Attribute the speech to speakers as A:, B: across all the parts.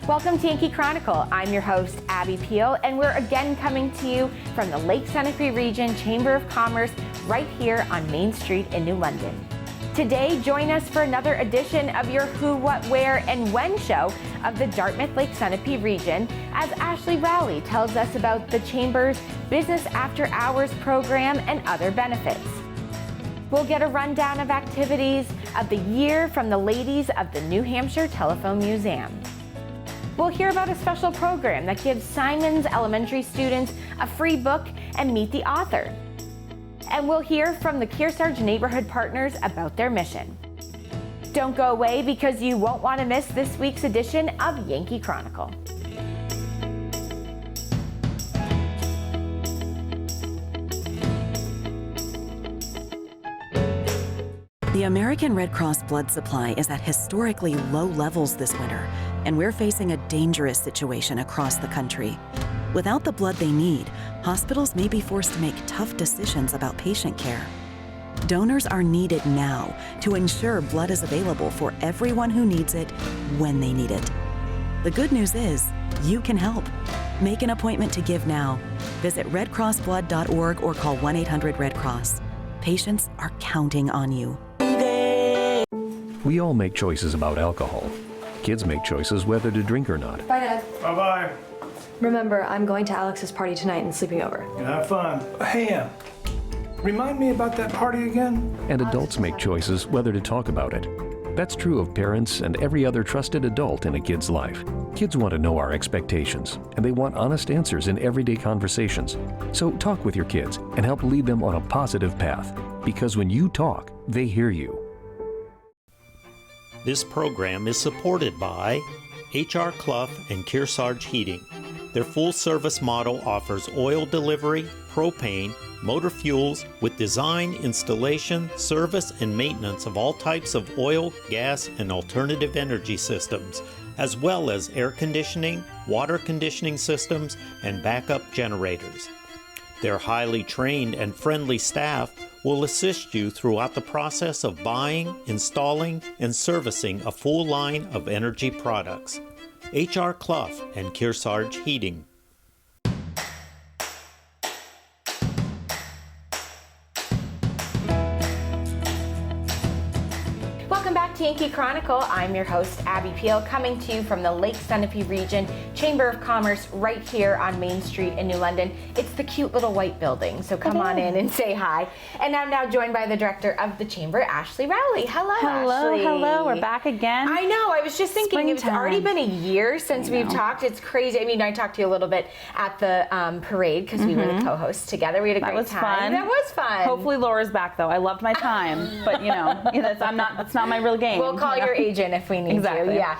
A: Welcome to Yankee Chronicle. I'm your host, Abby Peel, and we're again coming to you from the Lake Sunapee Region Chamber of Commerce right here on Main Street in New London. Today, join us for another edition of your Who, What, Where, and When show of the Dartmouth-Lake Sunapee Region as Ashlee Rowley tells us about the Chamber's Business After Hours program and other benefits. We'll get a rundown of activities of the year from the ladies of the New Hampshire Telephone Museum. We'll hear about a special program that gives Simon's elementary students a free book and meet the author. And we'll hear from the Kearsarge Neighborhood Partners about their mission. Don't go away because you won't want to miss this week's edition of Yankee Chronicle.
B: The American Red Cross blood supply is at historically low levels this winter, and we're facing a dangerous situation across the country. Without the blood they need, hospitals may be forced to make tough decisions about patient care. Donors are needed now to ensure blood is available for everyone who needs it when they need it. The good news is, you can help. Make an appointment to give now. Visit redcrossblood.org or call 1-800-RED-CROSS. Patients are counting on you.
C: We all make choices about alcohol. Kids make choices whether to drink or not.
D: Bye, Dad.
E: Bye-bye.
D: Remember, I'm going to Alex's party tonight and sleeping over.
E: Have fun. Hey, remind me about that party again?
C: And adults make choices whether to talk about it. That's true of parents and every other trusted adult in a kid's life. Kids want to know our expectations, and they want honest answers in everyday conversations. So talk with your kids and help lead them on a positive path. Because when you talk, they hear you.
F: This program is supported by H.R. Clough and Kearsarge Heating. Their full-service model offers oil delivery, propane, motor fuels with design, installation, service, and maintenance of all types of oil, gas, and alternative energy systems, as well as air conditioning, water conditioning systems, and backup generators. Their highly trained and friendly staff will assist you throughout the process of buying, installing, and servicing a full line of energy products. H.R. Clough and Kearsarge Heating.
A: Welcome back to Yankee Chronicle. I'm your host, Abby Peel, coming to you from the Lake Sunapee Region Chamber of Commerce right here on Main Street in New London. It's the cute little white building, so come on in and say hi. And I'm now joined by the director of the Chamber, Ashlee Rowley. Hello, Ashlee.
G: Hello. We're back again.
A: I know. I was just thinking, it's already been a year since we've talked. It's crazy. I mean, I talked to you a little bit at the parade because we were the co-hosts together. We had a great time. That was fun.
G: Hopefully Laura's back, though. I loved my time, but that's not my real game.
A: We'll call your agent if we need to. Yeah.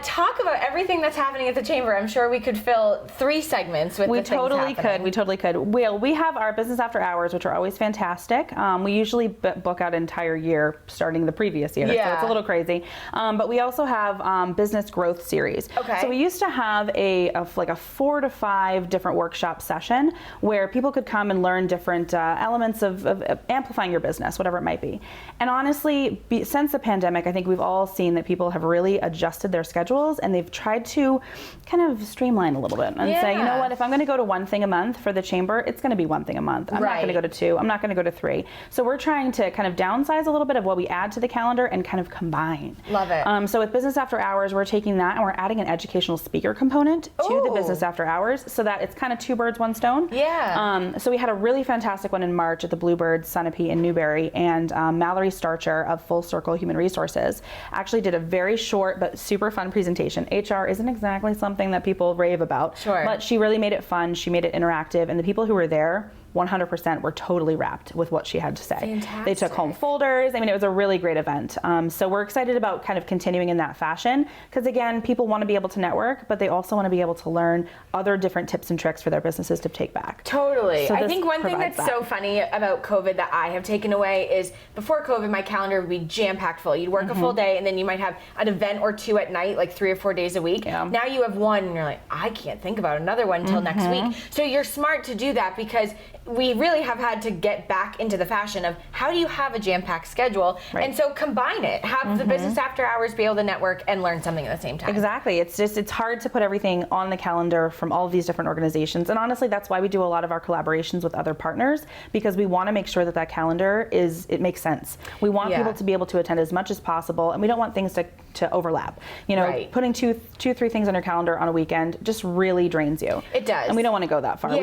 A: Talk about everything that's happening at the Chamber. I'm sure we could fill 3 segments with the things happening.
G: We totally could. We have our Business After Hours, which are always fantastic. We usually book out an entire year starting the previous year, so it's a little crazy. But we also have Business Growth Series.
A: Okay.
G: So we used to have a 4 to 5 different workshop session where people could come and learn different elements of amplifying your business, whatever it might be. And honestly, since the pandemic, I think we've all seen that people have really adjusted their schedules and they've tried to kind of streamline a little bit and say, you know what, if I'm going to go to one thing a month for the Chamber, it's going to be one thing a month. I'm not going to go to 2. I'm not going to go to 3. So we're trying to kind of downsize a little bit of what we add to the calendar and kind of combine.
A: Love it.
G: So with Business After Hours, we're taking that and we're adding an educational speaker component to the Business After Hours so that it's kind of 2 birds, 1 stone.
A: Yeah.
G: So we had a really fantastic one in March at the Bluebird Sunapee in Newbury, and Mallory Starcher of Full Circle Human Resources actually did a very short but super fun presentation. HR isn't exactly something that people rave about, but she really made it fun. She made it interactive, and the people who were there 100% were totally wrapped with what she had to say.
A: Fantastic.
G: They took home folders. I mean, it was a really great event. So we're excited about kind of continuing in that fashion because, again, people want to be able to network, but they also want to be able to learn other different tips and tricks for their businesses to take back.
A: Totally.
G: So
A: I think one thing that's so funny about COVID that I have taken away is before COVID, my calendar would be jam-packed full. You'd work a full day and then you might have an event or 2 at night, like 3 or 4 days a week. Now you have one and you're like, I can't think about another one until next week. So you're smart to do that because we really have had to get back into the fashion of how do you have a jam-packed schedule, and so combine it. Have the business after hours, be able to network and learn something at the same time.
G: Exactly. It's hard to put everything on the calendar from all of these different organizations, and honestly, that's why we do a lot of our collaborations with other partners, because we want to make sure that that calendar it makes sense. We want people to be able to attend as much as possible, and we don't want things to overlap. You know, putting two, 3 things on your calendar on a weekend just really drains you.
A: It does.
G: And we don't want to go that far. We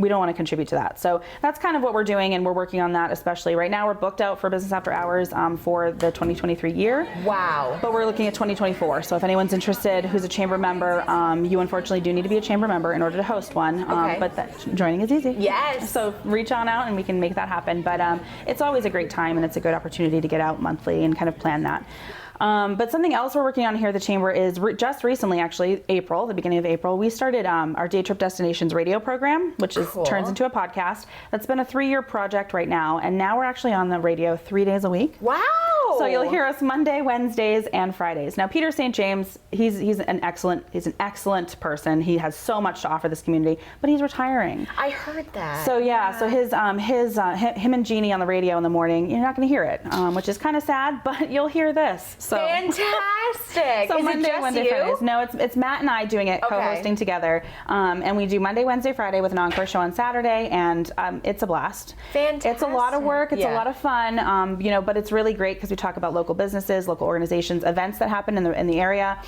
G: don't want to contribute to that. So that's kind of what we're doing, and we're working on that, especially right now. We're booked out for business after hours for the 2023 year.
A: Wow.
G: But we're looking at 2024. So if anyone's interested who's a chamber member, you unfortunately do need to be a chamber member in order to host one. But joining is easy.
A: Yes.
G: So reach on out and we can make that happen. But it's always a great time, and it's a good opportunity to get out monthly and kind of plan that. But something else we're working on here at the Chamber is just recently, actually, the beginning of April, we started our Day Trip Destinations radio program, which turns into a podcast. That's been a 3-year project right now, and now we're actually on the radio 3 days a week.
A: Wow!
G: So you'll hear us Monday, Wednesdays, and Fridays. Now, Peter St. James, he's an excellent person. He has so much to offer this community, but he's retiring.
A: I heard that.
G: So so him and Jeannie on the radio in the morning, you're not going to hear it, which is kind of sad, but you'll hear this. So.
A: Fantastic.
G: So
A: is
G: Monday,
A: it just
G: Wednesday,
A: you?
G: Fridays. No, it's Matt and I doing it, co-hosting together, and we do Monday, Wednesday, Friday with an encore show on Saturday, and it's a blast.
A: Fantastic.
G: It's a lot of work. It's a lot of fun. But it's really great because we talk about local businesses, local organizations, events that happen in the area,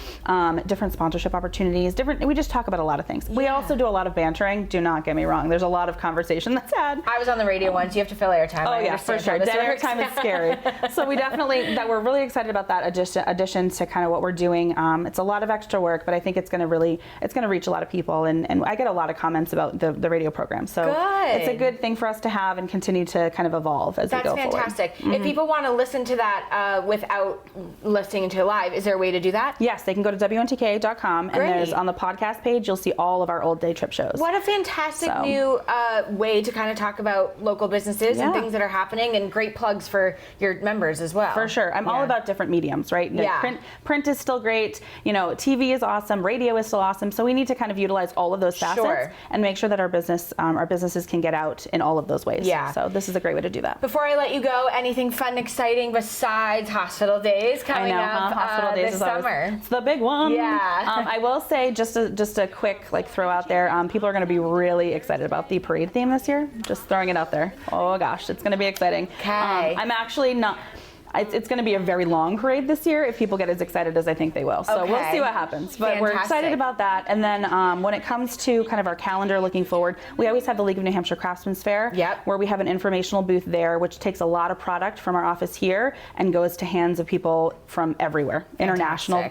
G: different sponsorship opportunities. We just talk about a lot of things. We also do a lot of bantering. Do not get me wrong. There's a lot of conversation that's had.
A: I was on the radio once. You have to fill airtime.
G: Oh yeah, for sure. Dead airtime is scary. So we're really excited about that addition to kind of what we're doing. It's a lot of extra work, but I think it's going to reach a lot of people, and I get a lot of comments about the radio program. So it's a good thing for us to have and continue to kind of evolve as we go forward.
A: That's fantastic. If people want to listen to that without listening to it live, is there a way to do that?
G: Yes, they can go to WNTK.com, and there's on the podcast page, you'll see all of our old day trip shows.
A: What a fantastic new way to kind of talk about local businesses and things that are happening, and great plugs for your members as well.
G: For sure. I'm all about different mediums, right? Print is still great. TV is awesome. Radio is still awesome. So we need to kind of utilize all of those facets and make sure that our businesses can get out in all of those ways. Yeah. So this is a great way to do that.
A: Before I let you go, anything fun, exciting besides Hospital Days coming up
G: Hospital Days
A: this summer?
G: It's the big one.
A: Yeah.
G: I will say just a quick throw out there. People are going to be really excited about the parade theme this year. Just throwing it out there. Oh gosh, it's going to be exciting.
A: Okay.
G: I'm actually not. It's going to be a very long parade this year if people get as excited as I think they will. So we'll see what happens. But we're excited about that. And then when it comes to kind of our calendar looking forward, we always have the League of New Hampshire Craftsmen's Fair, where we have an informational booth there, which takes a lot of product from our office here and goes to hands of people from everywhere, international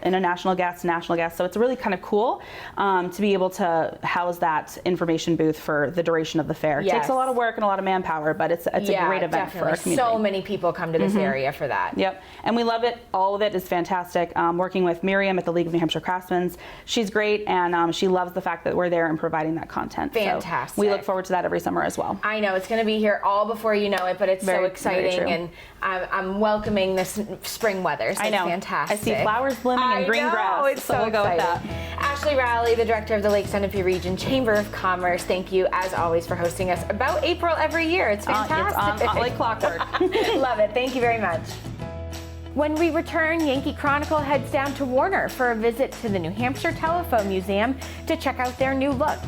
G: guests, national guests. So it's really kind of cool to be able to house that information booth for the duration of the fair. It takes a lot of work and a lot of manpower, but it's a great event for our community.
A: So many people come to this area for that.
G: Yep, and we love it. All of it is fantastic. Working with Miriam at the League of New Hampshire Craftsmen, she's great, and she loves the fact that we're there and providing that content.
A: Fantastic.
G: So we look forward to that every summer as well.
A: I know it's going to be here all before you know it, but it's so exciting, and I'm welcoming this spring weather. So
G: I know.
A: It's fantastic.
G: I see flowers blooming and green grass.
A: It's so
G: we'll go with that.
A: Ashlee Rowley, the director of the Lake Sunapee Region Chamber of Commerce. Thank you, as always, for hosting us about April every year. It's fantastic.
G: It's like clockwork.
A: Love it. Thank you very much. When we return, Yankee Chronicle heads down to Warner for a visit to the New Hampshire Telephone Museum to check out their new looks.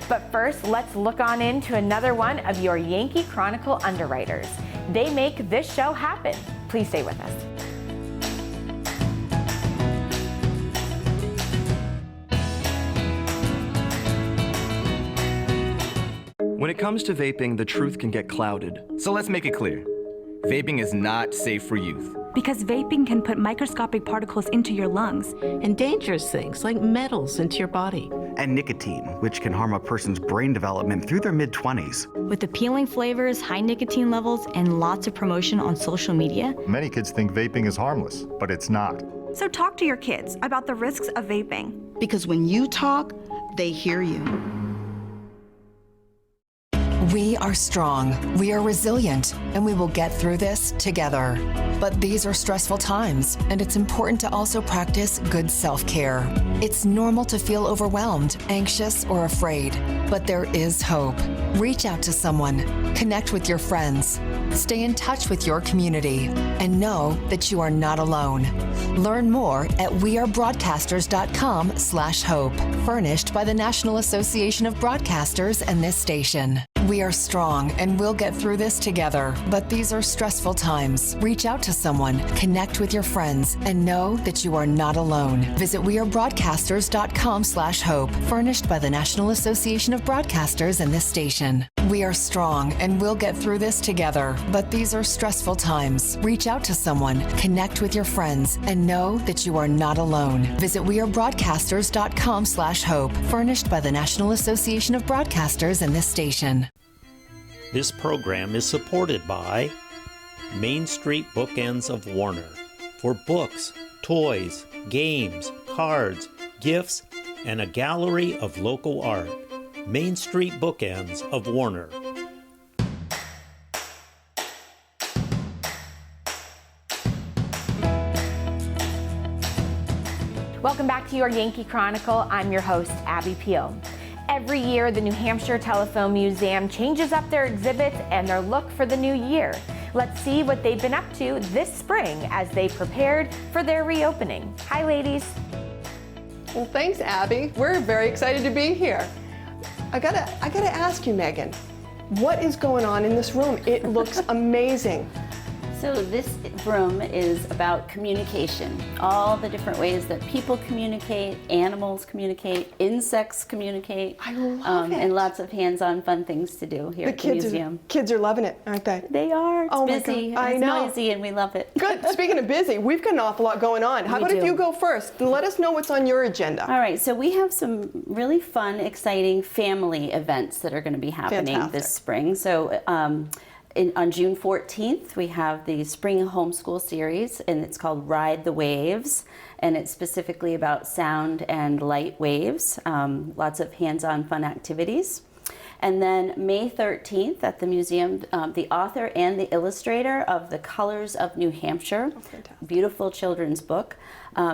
A: But first, let's look on into another one of your Yankee Chronicle underwriters. They make this show happen. Please stay with us.
H: When it comes to vaping, the truth can get clouded.
I: So let's make it clear. Vaping is not safe for youth.
J: Because vaping can put microscopic particles into your lungs.
K: And dangerous things like metals into your body.
L: And nicotine, which can harm a person's brain development through their mid-20s.
M: With appealing flavors, high nicotine levels, and lots of promotion on social media.
N: Many kids think vaping is harmless, but it's not.
J: So talk to your kids about the risks of vaping.
O: Because when you talk, they hear you.
P: We
O: We are strong, we are resilient, and we will get through this together. But these are stressful times, and it's important to also practice good self-care. It's normal to feel overwhelmed, anxious, or afraid, but there is hope. Reach out to someone, connect with your friends, stay in touch with your community, and know that you are not alone. Learn more at wearebroadcasters.com/hope, furnished by the National Association of Broadcasters and this station. We are strong and we'll get through this together, but these are stressful times. Reach out to someone, connect with your friends, and know that you are not alone. Visit wearebroadcasters.com/hope, furnished by the National Association of Broadcasters and this station. We are strong and we'll get through this together, but these are stressful times. Reach out to someone, connect with your friends, and know that you are not alone. Visit wearebroadcasters.com/hope, furnished by the National Association of Broadcasters and this station.
F: This program is supported by Main Street Bookends of Warner. For books, toys, games, cards, gifts, and a gallery of local art. Main Street Bookends of Warner.
A: Welcome back to your Yankee Chronicle. I'm your host, Abby Peel. Every year, the New Hampshire Telephone Museum changes up their exhibits and their look for the new year. Let's see what they've been up to this spring as they prepared for their reopening. Hi, ladies.
P: Well, thanks, Abby. We're very excited to be here. I gotta ask you, Megan, what is going on in this room? It looks amazing.
Q: So this room is about communication, all the different ways that people communicate, animals communicate, insects communicate.
P: I love it.
Q: And lots of hands-on fun things to do here at the museum.
P: Kids are loving it, aren't they?
Q: They are. It's busy.
P: My God.
Q: It's noisy, and we love it.
P: Good. Speaking of busy, we've got an awful lot going on. How about if you go first and let us know what's on your agenda?
Q: All right. So we have some really fun, exciting family events that are going to be happening this spring. So. On June 14th, we have the Spring Homeschool Series, and it's called Ride the Waves, and it's specifically about sound and light waves, lots of hands-on fun activities. And then May 13th at the museum, the author and the illustrator of The Colors of New Hampshire, beautiful children's book,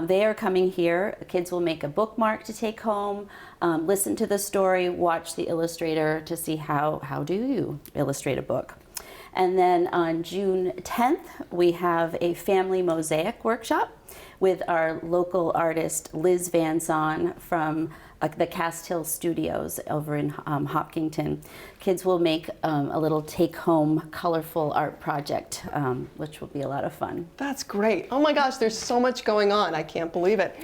Q: they are coming here. The kids will make a bookmark to take home, listen to the story, watch the illustrator to see how do you illustrate a book. And then on June 10th, we have a family mosaic workshop with our local artist Liz Van Zon from the Cast Hill Studios over in Hopkinton. Kids will make a little take-home colorful art project, which will be a lot of fun.
P: That's great. Oh my gosh, there's so much going on. I can't believe it.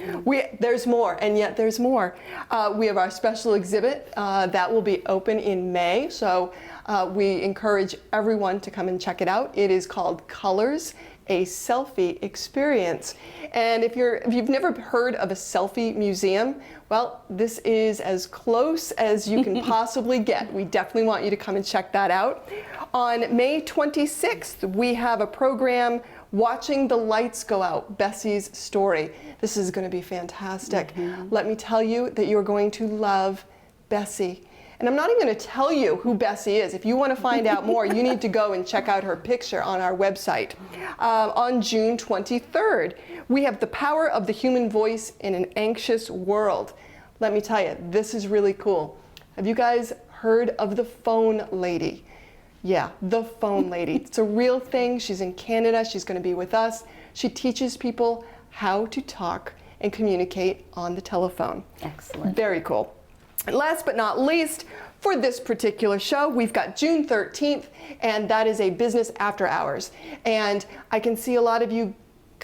P: There's more, and yet there's more. We have our special exhibit that will be open in May, so we encourage everyone to come and check it out. It is called Colors, a Selfie Experience. And if you've never heard of a selfie museum, well, this is as close as you can possibly get. We definitely want you to come and check that out. On May 26th, we have a program, Watching the Lights Go Out, Bessie's Story. This is going to be fantastic. Let me tell you that you're going to love Bessie. And I'm not even going to tell you who Bessie is. If you want to find out more, you need to go and check out her picture on our website. On June 23rd, we have The Power of the Human Voice in an Anxious World. Let me tell you, this is really cool. Have you guys heard of the phone lady? Yeah, the phone lady. It's a real thing. She's in Canada. She's going to be with us. She teaches people how to talk and communicate on the telephone.
Q: Excellent.
P: Very cool. And last but not least, for this particular show, we've got June 13th, and that is a business after hours. And I can see a lot of you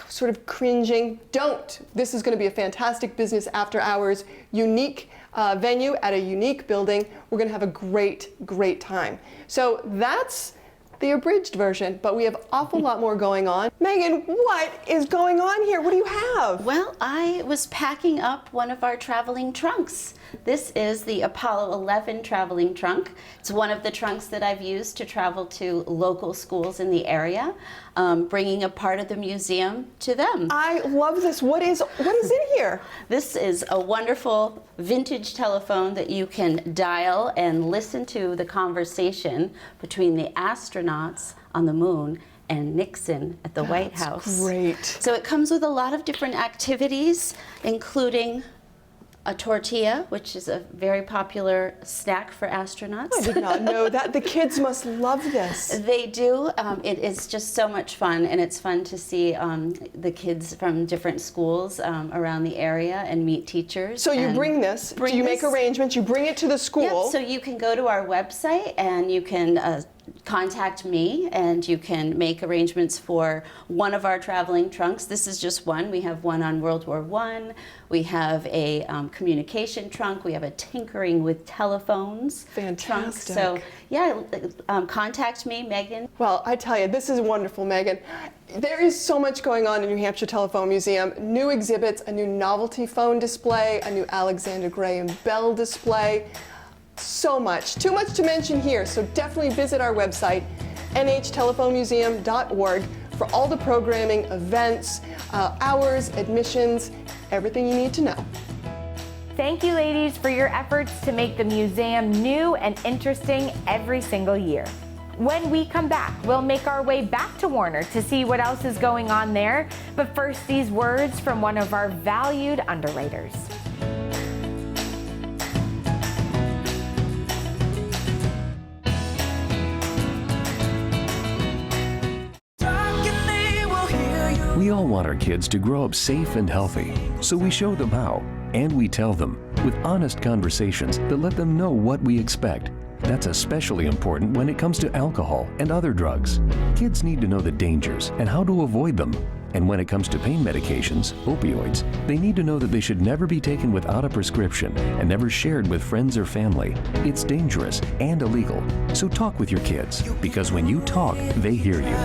P: sort of cringing. Don't. This is going to be a fantastic business after hours, unique venue at a unique building. We're going to have a great, great time. So that's the abridged version, but we have an awful lot more going on. Megan, what is going on here? What do you have?
Q: Well, I was packing up one of our traveling trunks. This is the Apollo 11 traveling trunk. It's one of the trunks that I've used to travel to local schools in the area, bringing a part of the museum to them.
P: I love this. What is in here?
Q: This is a wonderful vintage telephone that you can dial and listen to the conversation between the astronauts on the moon and Nixon at the White House.
P: Great.
Q: So it comes with a lot of different activities, including a tortilla, which is a very popular snack for astronauts.
P: I did not know that. The kids must love this.
Q: They do. It is just so much fun, and it's fun to see the kids from different schools around the area and meet teachers.
P: So you bring this, you make arrangements, you bring it to the school.
Q: Yep, so you can go to our website and you can contact me, and you can make arrangements for one of our traveling trunks. This is just one. We have one on World War I. We have a communication trunk. We have a tinkering with telephones trunk. So yeah, contact me, Megan.
P: Well, I tell you, this is wonderful, Megan. There is so much going on in New Hampshire Telephone Museum. New exhibits, a new novelty phone display, a new Alexander Graham Bell display. So much. Too much to mention here, so definitely visit our website, nhttelephonemuseum.org, for all the programming, events, hours, admissions, everything you need to know.
A: Thank you, ladies, for your efforts to make the museum new and interesting every single year. When we come back, we'll make our way back to Warner to see what else is going on there. But first, these words from one of our valued underwriters.
C: We all want our kids to grow up safe and healthy, so we show them how, and we tell them with honest conversations that let them know what we expect. That's especially important when it comes to alcohol and other drugs. Kids need to know the dangers and how to avoid them. And when it comes to pain medications, opioids, they need to know that they should never be taken without a prescription and never shared with friends or family. It's dangerous and illegal. So talk with your kids, because when you talk, they hear you.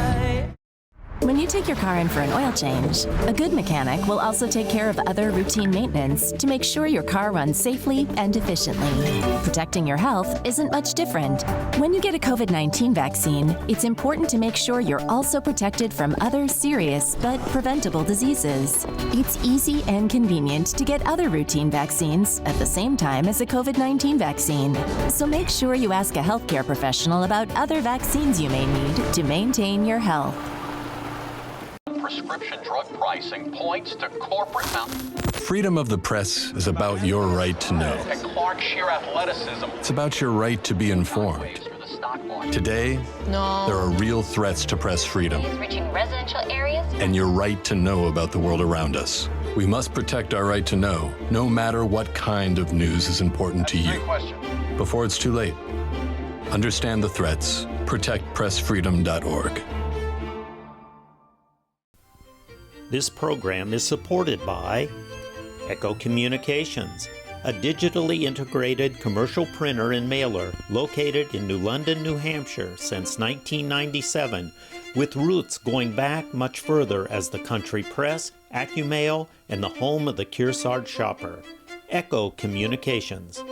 B: When you take your car in for an oil change, a good mechanic will also take care of other routine maintenance to make sure your car runs safely and efficiently. Protecting your health isn't much different. When you get a COVID-19 vaccine, it's important to make sure you're also protected from other serious but preventable diseases. It's easy and convenient to get other routine vaccines at the same time as a COVID-19 vaccine. So make sure you ask a healthcare professional about other vaccines you may need to maintain your health.
R: Prescription drug pricing points to corporate
S: Freedom of the press is about your right to know.
R: and Clark sheer athleticism.
S: It's about your right to be informed. Today, there are real threats to press freedom
T: Reaching residential areas.
S: and your right to know about the world around us. We must protect our right to know, no matter what kind of news is important to you. Before it's too late. Understand the threats. ProtectPressFreedom.org.
F: This program is supported by Echo Communications, a digitally integrated commercial printer and mailer located in New London, New Hampshire since 1997, with roots going back much further as the country press, AccuMail, and the home of the Kearsarge shopper. Echo Communications.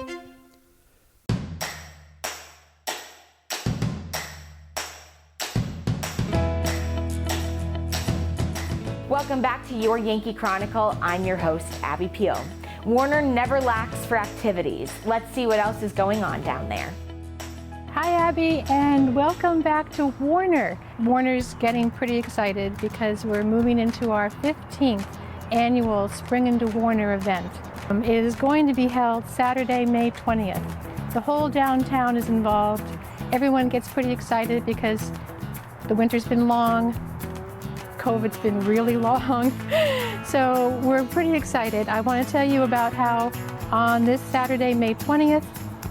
A: Welcome back to your Yankee Chronicle. I'm your host, Abby Peel. Warner never lacks for activities. Let's see what else is going on down there.
U: Hi, Abby, and welcome back to Warner. Warner's getting pretty excited because we're moving into our 15th annual Spring into Warner event. It is going to be held Saturday, May 20th. The whole downtown is involved. Everyone gets pretty excited because the winter's been long. COVID's been really long, so we're pretty excited. I want to tell you about how on this Saturday, May 20th,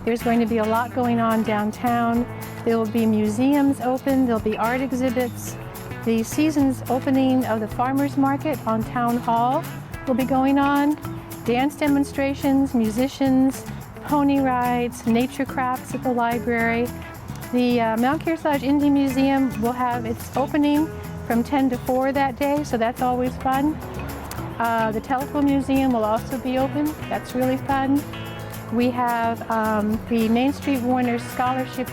U: there's going to be a lot going on downtown. There will be museums open, there'll be art exhibits. The season's opening of the Farmers Market on Town Hall will be going on. Dance demonstrations, musicians, pony rides, nature crafts at the library. The Mount Kearsarge Indian Museum will have its opening from 10 to 4 that day, so that's always fun. The Telephone Museum will also be open. That's really fun. We have the Main Street Warner Scholarship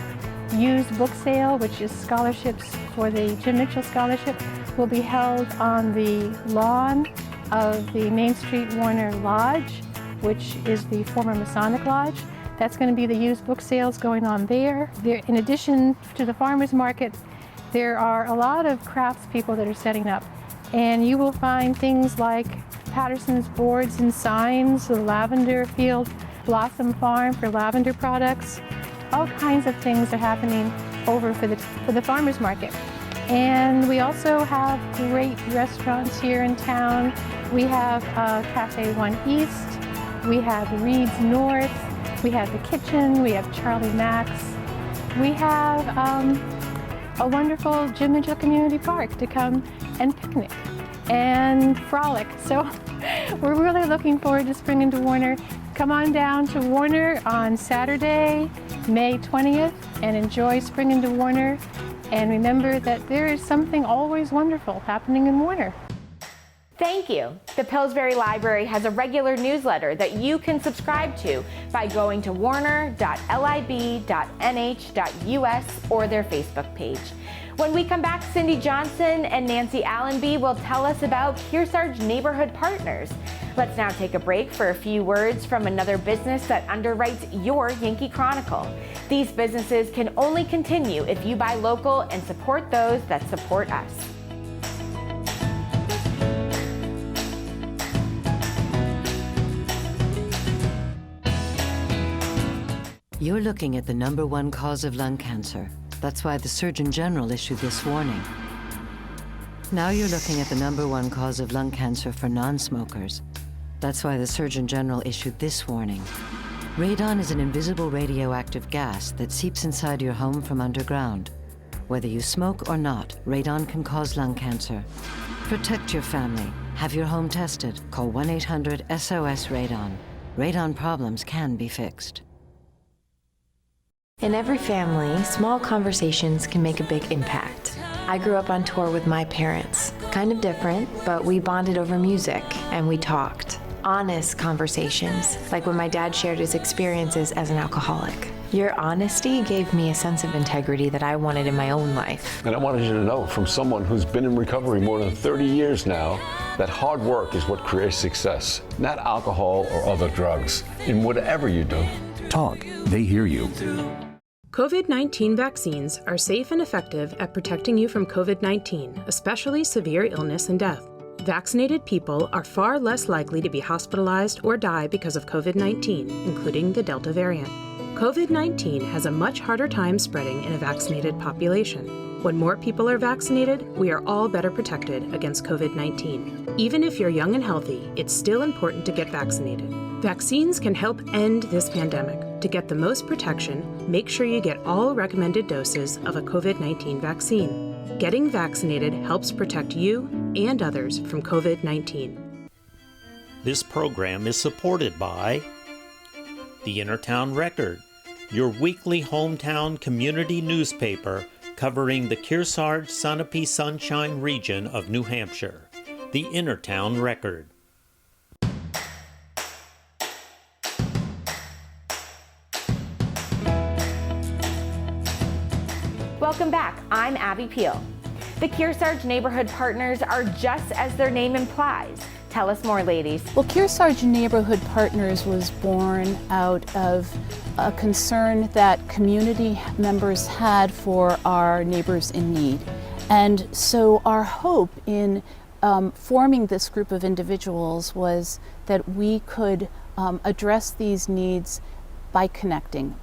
U: used book sale, which is scholarships for the Jim Mitchell Scholarship, will be held on the lawn of the Main Street Warner Lodge, which is the former Masonic Lodge. That's going to be the used book sales going on there. In addition to the farmers market, there are a lot of craftspeople that are setting up. And you will find things like Patterson's boards and signs, the lavender field, Blossom Farm for lavender products. All kinds of things are happening over for the farmers market. And we also have great restaurants here in town. We have Cafe One East, we have Reed's North, we have The Kitchen, we have Charlie Mack's. We have a wonderful Jim Mitchell Community Park to come and picnic and frolic. So we're really looking forward to Spring into Warner. Come on down to Warner on Saturday, May 20th, and enjoy Spring into Warner. And remember that there is something always wonderful happening in Warner.
A: Thank you. The Pillsbury Library has a regular newsletter that you can subscribe to by going to warner.lib.nh.us or their Facebook page. When we come back, Cindy Johnson and Nancy Allenby will tell us about Kearsarge Neighborhood Partners. Let's now take a break for a few words from another business that underwrites your Yankee Chronicle. These businesses can only continue if you buy local and support those that support us.
D: You're looking at the #1 cause of lung cancer. That's why the Surgeon General issued this warning. Now you're looking at the #1 cause of lung cancer for non-smokers. That's why the Surgeon General issued this warning. Radon is an invisible radioactive gas that seeps inside your home from underground. Whether you smoke or not, radon can cause lung cancer. Protect your family. Have your home tested. Call 1-800-SOS-RADON. Radon problems can be fixed.
V: In every family, small conversations can make a big impact. I grew up on tour with my parents. Kind of different, but we bonded over music and we talked. Honest conversations, like when my dad shared his experiences as an alcoholic. Your honesty gave me a sense of integrity that I wanted in my own life.
W: And I wanted you to know, from someone who's been in recovery more than 30 years now, that hard work is what creates success, not alcohol or other drugs, in whatever you do.
C: Talk. They hear you.
X: COVID-19 vaccines are safe and effective at protecting you from COVID-19, especially severe illness and death. Vaccinated people are far less likely to be hospitalized or die because of COVID-19, including the Delta variant. COVID-19 has a much harder time spreading in a vaccinated population. When more people are vaccinated, we are all better protected against COVID-19. Even if you're young and healthy, it's still important to get vaccinated. Vaccines can help end this pandemic. To get the most protection, make sure you get all recommended doses of a COVID-19 vaccine. Getting vaccinated helps protect you and others from COVID-19.
F: This program is supported by the Innertown Record, your weekly hometown community newspaper covering the Kearsarge Sunapee Sunshine region of New Hampshire. The Innertown Record.
A: Welcome back. I'm Abby Peel. The Kearsarge Neighborhood Partners are just as their name implies. Tell us more, ladies.
Y: Well, Kearsarge Neighborhood Partners was born out of a concern that community members had for our neighbors in need. And so our hope in forming this group of individuals was that we could address these needs by connecting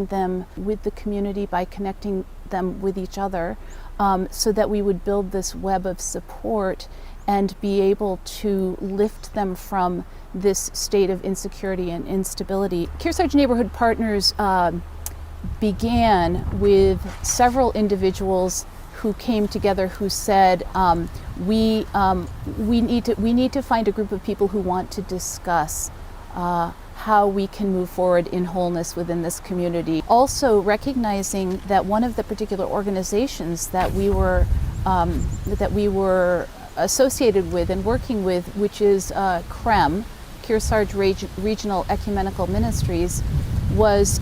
Y: them with the community, by connecting them with each other, so that we would build this web of support and be able to lift them from this state of insecurity and instability. Kearsarge Neighborhood Partners began with several individuals who came together who said, we need to find a group of people who want to discuss how we can move forward in wholeness within this community. Also recognizing that one of the particular organizations that we were associated with and working with, which is CREM, Kearsarge Regional Ecumenical Ministries, was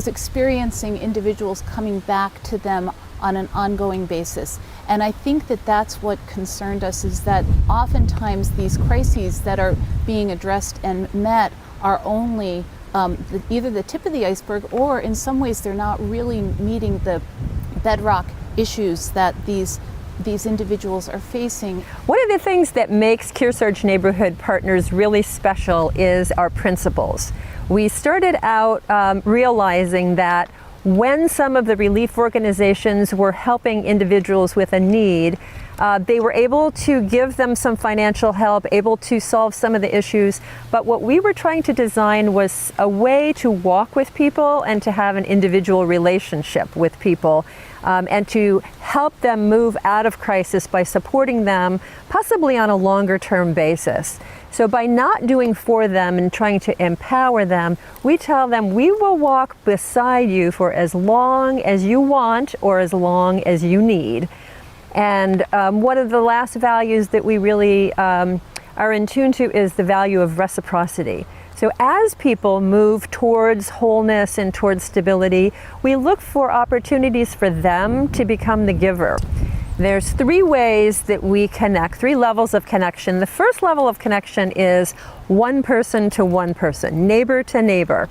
Y: experiencing individuals coming back to them on an ongoing basis. And I think that that's what concerned us, is that oftentimes these crises that are being addressed and met are only either the tip of the iceberg, or in some ways they're not really meeting the bedrock issues that these individuals are facing.
E: One of the things that makes Kearsarge Neighborhood Partners really special is our principles. We started out realizing that when some of the relief organizations were helping individuals with a need, they were able to give them some financial help, able to solve some of the issues. But what we were trying to design was a way to walk with people and to have an individual relationship with people, and to help them move out of crisis by supporting them, possibly on a longer term basis. So by not doing for them and trying to empower them, we tell them we will walk beside you for as long as you want or as long as you need. And one of the last values that we really are in tune to is the value of reciprocity. So as people move towards wholeness and towards stability, we look for opportunities for them to become the giver. There's three ways that we connect, three levels of connection. The first level of connection is one person to one person, neighbor to neighbor.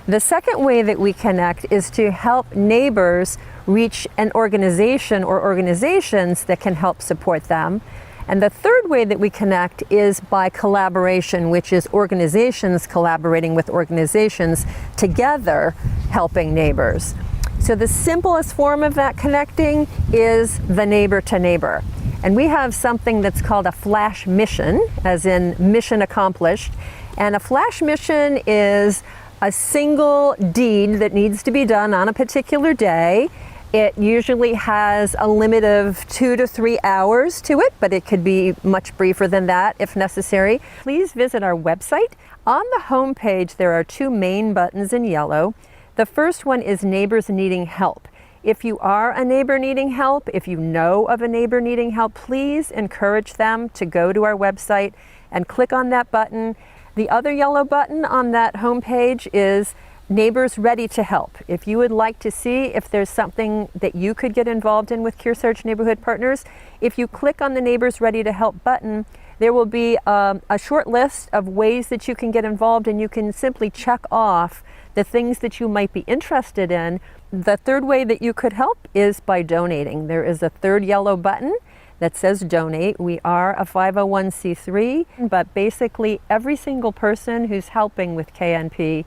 E: The second way that we connect is to help neighbors reach an organization or organizations that can help support them. And the third way that we connect is by collaboration, which is organizations collaborating with organizations together helping neighbors. So the simplest form of that connecting is the neighbor to neighbor. And we have something that's called a flash mission, as in mission accomplished. And a flash mission is a single deed that needs to be done on a particular day. It usually has a limit of 2 to 3 hours to it, but it could be much briefer than that if necessary. Please visit our website. On the home page, there are two main buttons in yellow. The first one is Neighbors Needing Help. If you are a neighbor needing help, if you know of a neighbor needing help, please encourage them to go to our website and click on that button. The other yellow button on that home page is Neighbors Ready to Help. If you would like to see if there's something that you could get involved in with Kearsarge Neighborhood Partners, if you click on the Neighbors Ready to Help button, there will be a short list of ways that you can get involved, and you can simply check off the things that you might be interested in. The third way that you could help is by donating. There is a third yellow button that says donate. We are a 501c3, but basically every single person who's helping with KNP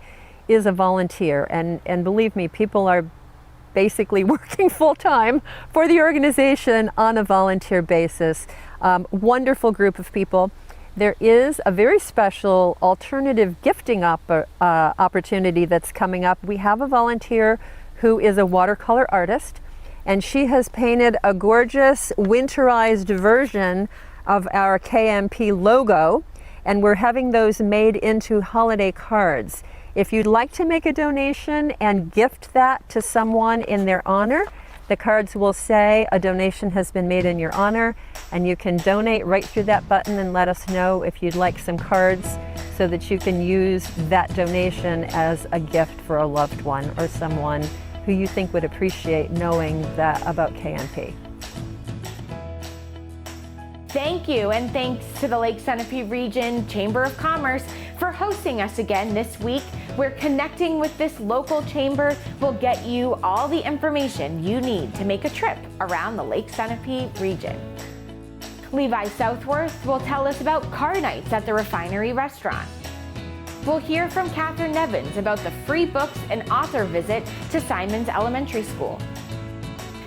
E: is a volunteer. And believe me, people are basically working full-time for the organization on a volunteer basis. Wonderful group of people. There is a very special alternative gifting opportunity that's coming up. We have a volunteer who is a watercolor artist, and she has painted a gorgeous winterized version of our KMP logo, and we're having those made into holiday cards. If you'd like to make a donation and gift that to someone in their honor, the cards will say a donation has been made in your honor, and you can donate right through that button and let us know if you'd like some cards so that you can use that donation as a gift for a loved one or someone who you think would appreciate knowing that about KNP.
A: Thank you, and thanks to the Lake Sunapee Region Chamber of Commerce for hosting us again this week. We're connecting with this local chamber will get you all the information you need to make a trip around the Lake Sunapee region. Levi Southworth will tell us about car nights at the Refinery Restaurant. We'll hear from Catherine Nevins about the free books and author visit to Simons Elementary School.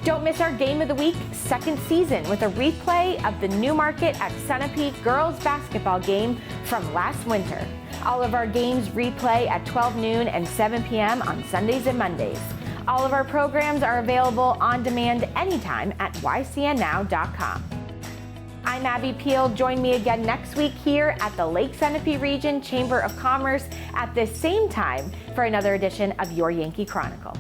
A: Don't miss our Game of the Week second season with a replay of the Newmarket at Sunapee girls basketball game from last winter. All of our games replay at 12 noon and 7 p.m. on Sundays and Mondays. All of our programs are available on demand anytime at ycnnow.com. I'm Abby Peel. Join me again next week here at the Lake Sunapee Region Chamber of Commerce at this same time for another edition of your Yankee Chronicle.